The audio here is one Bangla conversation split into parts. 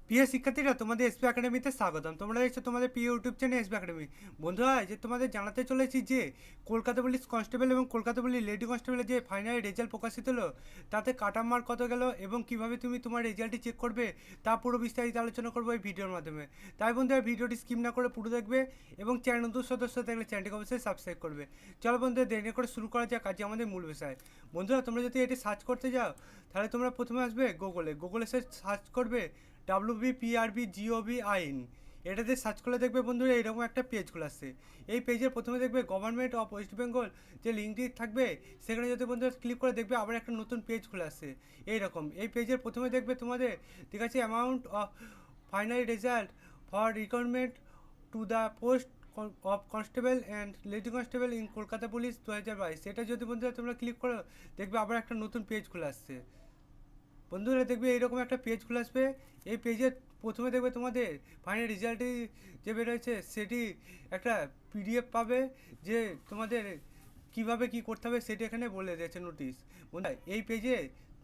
প্রিয় শিক্ষার্থীরা, তোমাদের এসপি একাডেমিতে স্বাগতম। তোমরা দেখছো তোমাদের প্রিয় ইউটিউব চ্যানেল এসপি একাডেমি। বন্ধুরা, যে তোমাদের জানাতে চলেছি যে কলকাতা পুলিশ কনস্টেবল এবং কলকাতা পুলিশ লেডি কনস্টেবলের যে ফাইনাল রেজাল্ট প্রকাশিত হলো, তাতে কাটা মার্ক কত গেল এবং কিভাবে তুমি তোমার রেজাল্টটি চেক করবে তা পুরো বিস্তারিত আলোচনা করবো এই ভিডিওর মাধ্যমে। তাই বন্ধুরা, ভিডিওটি স্কিপ না করে পুরো দেখবে এবং চ্যানেল নতুন সদস্য থাকলে চ্যানেলটিকে অবশ্যই সাবস্ক্রাইব করবে। চলো বন্ধুরা, দেরি করে শুরু করা যাক আজকে আমাদের মূল বিষয়। বন্ধুরা, তোমরা যদি এটি সার্চ করতে যাও তাহলে তোমরা প্রথমে আসবে গুগলে সার্চ করবে WBPRBGOBIN। এটাতে সার্চ করলে দেখবে বন্ধুরা এরকম একটা পেজ খোলা আসছে। এই পেজের প্রথমে দেখবে গভর্নমেন্ট অফ ওয়েস্ট বেঙ্গল যে লিঙ্কটি থাকবে, সেখানে যদি বন্ধুরা ক্লিক করে দেখবে আবার একটা নতুন পেজ খোলা আসছে এইরকম। এই পেজের প্রথমে দেখবে তোমাদের ঠিক আছে amount of final result for recruitment to the post of constable and lady constable in Kolkata police 2022। এটা যদি বন্ধুরা তোমরা ক্লিক করো দেখবে আবার একটা নতুন পেজ খোলা আসছে। বন্ধুরা দেখবে এইরকম একটা পেজ খুলে আসবে। এই পেজের প্রথমে দেখবে তোমাদের ফাইনাল রেজাল্টটি যে বেরোচ্ছে সেটি একটা পিডিএফ পাবে, যে তোমাদের কিভাবে কি করতে হবে সেটি এখানে বলে দিয়েছে নোটিশ। বন্ধুরা, এই পেজে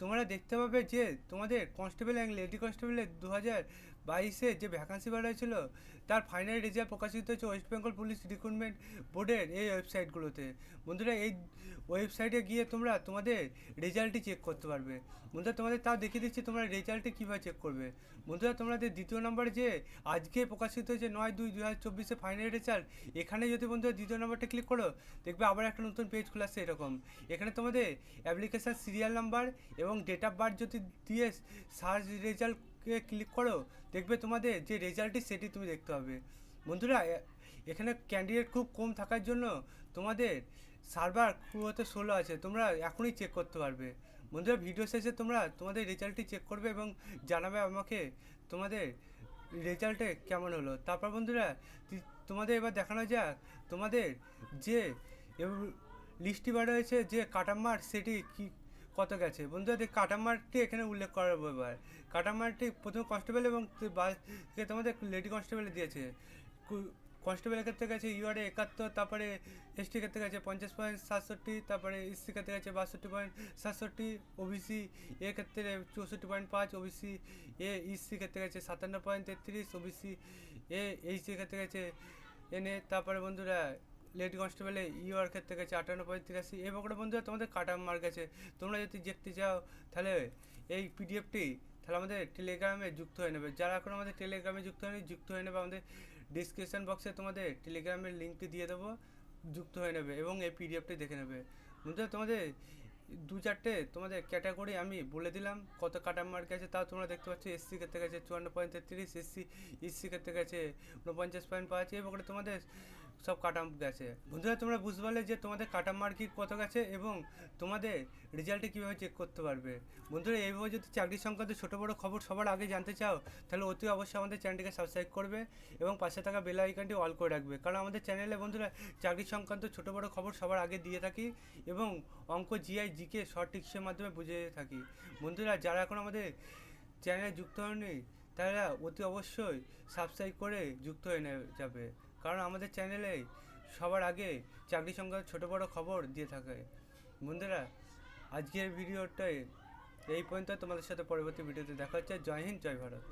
তোমরা দেখতে পাবে যে তোমাদের কনস্টেবল অ্যান্ড লেডি কনস্টেবলের 2022-এ যে ভ্যাকান্সি বার হয়েছিল তার ফাইনাল রেজাল্ট প্রকাশিত হচ্ছে ওয়েস্ট বেঙ্গল পুলিশ রিক্রুটমেন্ট বোর্ডের এই ওয়েবসাইটগুলোতে। বন্ধুরা, এই ওয়েবসাইটে গিয়ে তোমরা তোমাদের রেজাল্টটি চেক করতে পারবে। বন্ধুরা, তোমাদের তাও দেখিয়ে দিচ্ছি তোমরা রেজাল্টটি কীভাবে চেক করবে। বন্ধুরা, তোমাদের দ্বিতীয় নম্বরে যে আজকে প্রকাশিত হয়েছে 9/2/2024 ফাইনাল রেজাল্ট, এখানে যদি বন্ধুরা দ্বিতীয় নম্বরটা ক্লিক করো দেখবে আবার একটা নতুন পেজ খোলা আসছে এরকম। এখানে তোমাদের অ্যাপ্লিকেশান সিরিয়াল নাম্বার এবং ডেট অফ বার্থ যদি দিয়ে সার্চ রেজাল্টকে ক্লিক করো দেখবে তোমাদের যে রেজাল্টটি সেটি তুমি দেখতে পাবে। বন্ধুরা, এখানে ক্যান্ডিডেট খুব কম থাকার জন্য তোমাদের সার্ভার খুব হয়তো স্লো আছে, তোমরা এখনই চেক করতে পারবে। বন্ধুরা, ভিডিও শেষে তোমরা তোমাদের রেজাল্টটি চেক করবে এবং জানাবে আমাকে তোমাদের রেজাল্টে কেমন হলো। তারপর বন্ধুরা, তোমাদের এবার দেখানো যাক তোমাদের যে লিস্টটি বার হয়েছে যে কাটা মার্ক সেটি কি কত গেছে। বন্ধুরা, কাটা মার্কটি এখানে উল্লেখ করা এবার। কাটা মার্কটি প্রথম কনস্টেবল এবং তোমাদের লেডি কনস্টেবলে দিয়েছে। কনস্টেবলের ক্ষেত্রে গেছে ইউআরএ 71, তারপরে এসটি ক্ষেত্রে গেছে 50.67, তারপরে এসসি ক্ষেত্রে গেছে 62.67, ওবিসি এর ক্ষেত্রে 64.5, ওবিসি ইসি ক্ষেত্রে গেছে 57.33, ওবিসি এইচসি ক্ষেত্রে গেছে এনএ, তারপরে বন্ধুরা লেডি কনস্টেবলে ইউআর ক্ষেত্রে গেছে 58.83। এই বকরে বন্ধুরা তোমাদের কাটা মার্ক গেছে। তোমরা যদি দেখতে চাও তাহলে এই পিডিএফটি তাহলে আমাদের টেলিগ্রামে যুক্ত হয়ে নেবে। যারা এখন আমাদের টেলিগ্রামে যুক্ত হয়ে নেবে আমাদের ডিসক্রিপশান বক্সে তোমাদের টেলিগ্রামের লিঙ্কটি দিয়ে দেবো, যুক্ত হয়ে নেবে এবং এই পিডিএফটি দেখে নেবে। বন্ধুরা, তোমাদের 2-4টে তোমাদের ক্যাটাগরি আমি বলে দিলাম কত কাটা মার্ক গেছে, তাও তোমরা দেখতে পাচ্ছ। এসসি ক্ষেত্রে গেছে 54.33, ইসি ক্ষেত্রে গেছে 49.5, এই বকরে তোমাদের সব কাটা গেছে। বন্ধুরা, তোমরা বুঝতে পারলে যে তোমাদের কাটা মার্ক কত গেছে এবং তোমাদের রেজাল্টে কীভাবে চেক করতে পারবে। বন্ধুরা, এইভাবে যদি চাকরি সংক্রান্ত ছোটো বড়ো খবর সবার আগে জানতে চাও তাহলে অতি অবশ্যই আমাদের চ্যানেলটিকে সাবস্ক্রাইব করবে এবং পাশে থাকা বেল আইকনটি অল করে রাখবে, কারণ আমাদের চ্যানেলে বন্ধুরা চাকরি সংক্রান্ত ছোটো বড়ো খবর সবার আগে দিয়ে থাকি এবং অঙ্ক, জিআই, জিকে শর্ট টিক্সের মাধ্যমে বুঝিয়ে থাকি। বন্ধুরা, যারা এখন আমাদের চ্যানেলে যুক্ত হয়নি তারা অতি অবশ্যই সাবস্ক্রাইব করে যুক্ত হয়ে যাবে, কারণ আমাদের চ্যানেলে সবার আগে চাকরি সংক্রান্ত ছোটো বড়ো খবর দিয়ে থাকে। বন্ধুরা, আজকের ভিডিওটাই এই পর্যন্ত। তোমাদের সাথে পরবর্তী ভিডিওতে দেখা হচ্ছে। জয় হিন্দ, জয় ভারত।